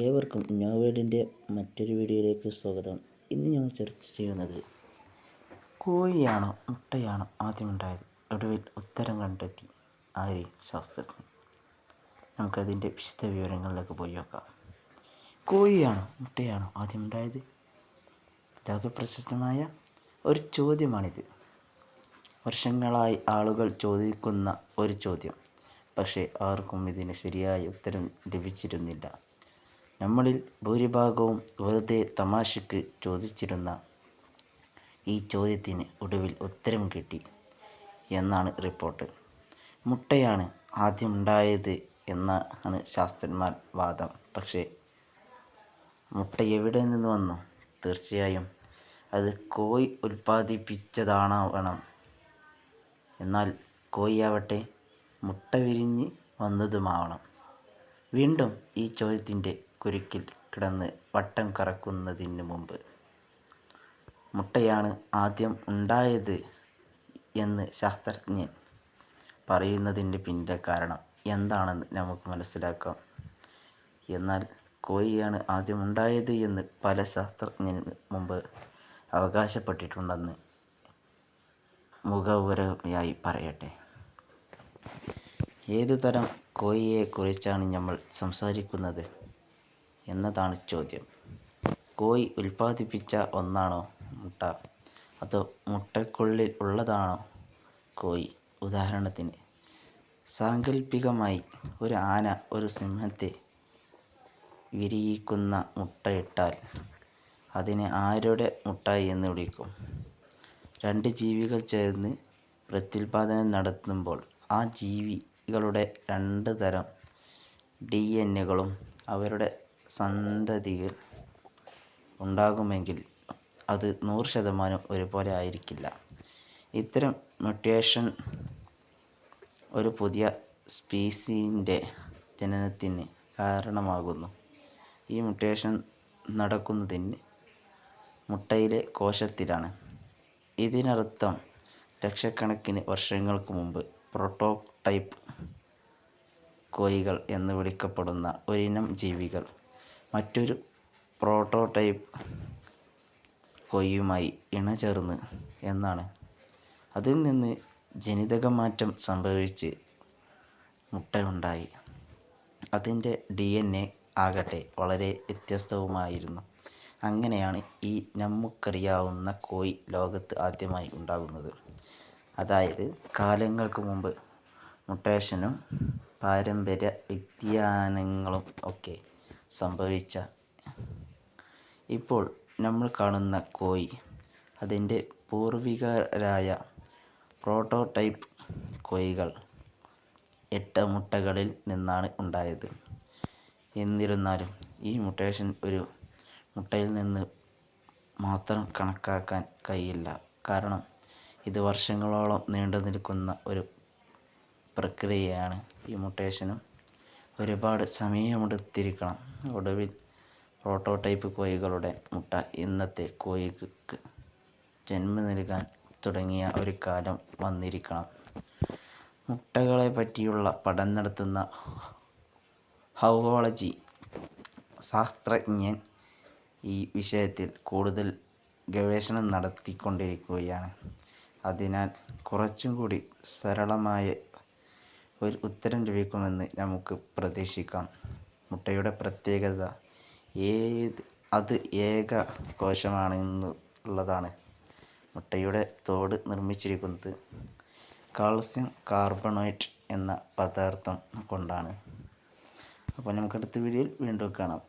ഏവർക്കും നോവേഡിൻ്റെ മറ്റൊരു വീഡിയോയിലേക്ക് സ്വാഗതം. ഇന്ന് ഞങ്ങൾ ചർച്ച ചെയ്യുന്നത് കോഴിയാണോ മുട്ടയാണോ ആദ്യമുണ്ടായത്? ഒടുവിൽ ഉത്തരം കണ്ടെത്തി ആര്? ശാസ്ത്രജ്ഞൻ. നമുക്കതിൻ്റെ വിശദ വിവരങ്ങളിലേക്ക് പോയി നോക്കാം. കോഴിയാണോ മുട്ടയാണോ ആദ്യമുണ്ടായത്? ലോകപ്രശസ്തമായ ഒരു ചോദ്യമാണിത്. വർഷങ്ങളായി ആളുകൾ ചോദിക്കുന്ന ഒരു ചോദ്യം. പക്ഷേ ആർക്കും ഇതിന് ശരിയായ ഉത്തരം ലഭിച്ചിരുന്നില്ല. നമ്മളിൽ ഭൂരിഭാഗവും വെറുതെ തമാശയ്ക്ക് ചോദിച്ചിരുന്ന ഈ ചോദ്യത്തിന് ഒടുവിൽ ഉത്തരം കിട്ടി എന്നാണ് റിപ്പോർട്ട്. മുട്ടയാണ് ആദ്യമുണ്ടായത് എന്നാണ് ശാസ്ത്രജ്ഞന്മാർ വാദം. പക്ഷേ മുട്ട എവിടെ നിന്ന് വന്നു? തീർച്ചയായും അത് കോഴി ഉൽപ്പാദിപ്പിച്ചതാവണം. എന്നാൽ കോഴിയാവട്ടെ മുട്ട വിരിഞ്ഞ് വന്നതുമാവണം. വീണ്ടും ഈ ചോദ്യത്തിൻ്റെ കുരുക്കിൽ കിടന്ന് വട്ടം കറക്കുന്നതിന് മുമ്പ് മുട്ടയാണ് ആദ്യം ഉണ്ടായത് എന്ന് ശാസ്ത്രജ്ഞൻ പറയുന്നതിൻ്റെ പിന്നിലെ കാരണം എന്താണെന്ന് നമുക്ക് മനസ്സിലാക്കാം. എന്നാൽ കോഴിയാണ് ആദ്യം ഉണ്ടായത് എന്ന് പല ശാസ്ത്രജ്ഞന് മുമ്പ് അവകാശപ്പെട്ടിട്ടുണ്ടെന്ന് മുഖവുരയായി പറയട്ടെ. ഏതുതരം കോഴിയെക്കുറിച്ചാണ് നമ്മൾ സംസാരിക്കുന്നത് എന്നതാണ് ചോദ്യം. കോഴി ഉൽപ്പാദിപ്പിച്ച ഒന്നാണോ മുട്ട? അതോ മുട്ടയ്ക്കുള്ളിൽ ഉള്ളതാണോ കോഴി? ഉദാഹരണത്തിന്, സാങ്കല്പികമായി ഒരു ആന ഒരു സിംഹത്തെ വിരിയിക്കുന്ന മുട്ടയിട്ടാൽ അതിനെ ആരുടെ മുട്ട എന്ന് വിളിക്കും? രണ്ട് ജീവികൾ ചേർന്ന് പ്രത്യുൽപാദനം നടത്തുമ്പോൾ ആ ജീവികളുടെ രണ്ട് തരം DNA-കളും അവരുടെ സന്തതിയിൽ ഉണ്ടാകുമെങ്കിൽ അത് 100% ഒരുപോലെ ആയിരിക്കില്ല. ഇത്തരം മ്യൂട്ടേഷൻ ഒരു പുതിയ സ്പീസീസിൻ്റെ ജനനത്തിന് കാരണമാകുന്നു. ഈ മ്യൂട്ടേഷൻ നടക്കുന്നതിന് മുട്ടയിലെ കോശത്തിലാണ്. ഇതിനർത്ഥം ലക്ഷക്കണക്കിന് വർഷങ്ങൾക്ക് മുമ്പ് പ്രോട്ടോടൈപ്പ് കോഴികൾ എന്ന് വിളിക്കപ്പെടുന്ന ഒരിനം ജീവികൾ മറ്റൊരു പ്രോട്ടോടൈപ്പ് കോഴിയുമായി ഇണചേർന്ന് എന്നാണ്. അതിൽ നിന്ന് ജനിതകമാറ്റം സംഭവിച്ച് മുട്ടയുണ്ടായി. അതിൻ്റെ DNA ആകട്ടെ വളരെ വ്യത്യസ്തവുമായിരുന്നു. അങ്ങനെയാണ് ഈ നമുക്കറിയാവുന്ന കോഴി ലോകത്ത് ആദ്യമായി ഉണ്ടാകുന്നത്. അതായത് കാലങ്ങൾക്ക് മുമ്പ് മ്യൂട്ടേഷനും പാരമ്പര്യ വ്യതിയാനങ്ങളും ഒക്കെ സംഭവിച്ച ഇപ്പോൾ നമ്മൾ കാണുന്ന കോഴി അതിൻ്റെ പൂർവികരായ പ്രോട്ടോടൈപ്പ് കോഴികൾ ഇട്ട മുട്ടകളിൽ നിന്നാണ് ഉണ്ടായത്. എന്നിരുന്നാലും ഈ മ്യൂട്ടേഷൻ ഒരു മുട്ടയിൽ നിന്ന് മാത്രം കണക്കാക്കാൻ കഴിയില്ല. കാരണം ഇത് വർഷങ്ങളോളം നീണ്ടു നിൽക്കുന്ന ഒരു പ്രക്രിയയാണ്. ഈ മ്യൂട്ടേഷനും ഒരുപാട് സമയമെടുത്തിരിക്കണം. ഒടുവിൽ പ്രോട്ടോടൈപ്പ് കോഴികളുടെ മുട്ട ഇന്നത്തെ കോഴിക്ക് ജന്മം നൽകാൻ തുടങ്ങിയ ഒരു കാലം വന്നിരിക്കണം. മുട്ടകളെ പറ്റിയുള്ള പഠനം നടത്തുന്ന സോവോളജി ശാസ്ത്രജ്ഞൻ ഈ വിഷയത്തിൽ കൂടുതൽ ഗവേഷണം നടത്തിക്കൊണ്ടിരിക്കുകയാണ്. അതിനാൽ കുറച്ചും കൂടി സരളമായ ഒരു ഉത്തരം ലഭിക്കുമെന്ന് നമുക്ക് പ്രതീക്ഷിക്കാം. മുട്ടയുടെ പ്രത്യേകത അത് ഏക കോശമാണെന്നുള്ളതാണ്. മുട്ടയുടെ തോട് നിർമ്മിച്ചിരിക്കുന്നത് കാൽസ്യം കാർബണേറ്റ് എന്ന പദാർത്ഥം കൊണ്ടാണ്. അപ്പോൾ നമുക്ക് അടുത്ത വീഡിയോയിൽ വീണ്ടും കാണാം.